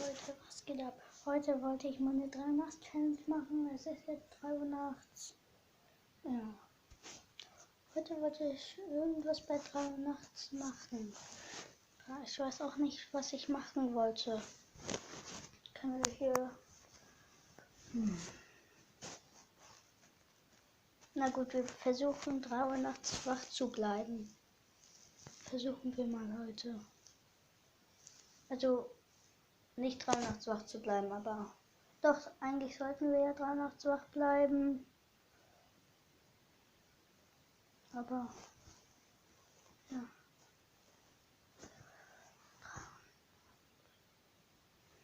Leute, was geht ab? Heute wollte ich meine 3 Nachts Challenge machen. Es ist jetzt 3 Uhr nachts. Ja. Heute wollte ich irgendwas bei 3 Uhr nachts machen. Ich weiß auch nicht, was ich machen wollte. Können wir hier. Na gut, wir versuchen 3 Uhr nachts wach zu bleiben. Versuchen wir mal heute. Also nicht 3 Uhr nachts wach zu bleiben, aber doch, eigentlich sollten wir ja 3 Uhr nachts wach bleiben. Aber ja.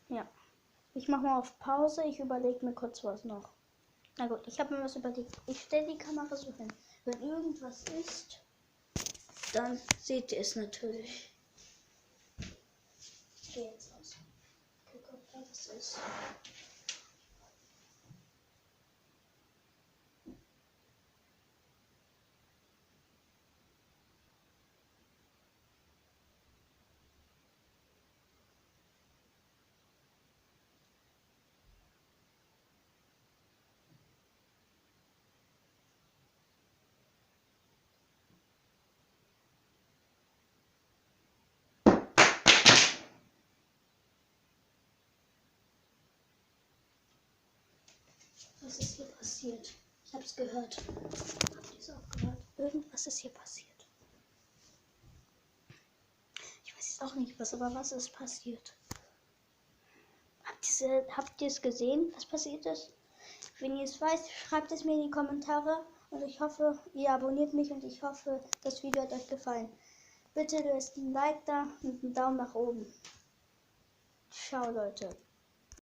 Ja. Ich mache mal auf Pause, ich überlege mir kurz was noch. Na gut, ich habe mir was überlegt. Ich stelle die Kamera so hin. Wenn irgendwas ist, dann seht ihr es natürlich. Ich gehe jetzt raus. Guck, ob da was ist. Was ist hier passiert? Ich habe es gehört. Habt ihr es auch gehört? Irgendwas ist hier passiert. Ich weiß jetzt auch nicht was, aber was ist passiert? Habt ihr es gesehen, was passiert ist? Wenn ihr es weißt, schreibt es mir in die Kommentare. Und ich hoffe, ihr abonniert mich und ich hoffe, das Video hat euch gefallen. Bitte lasst ein Like da und einen Daumen nach oben. Ciao, Leute.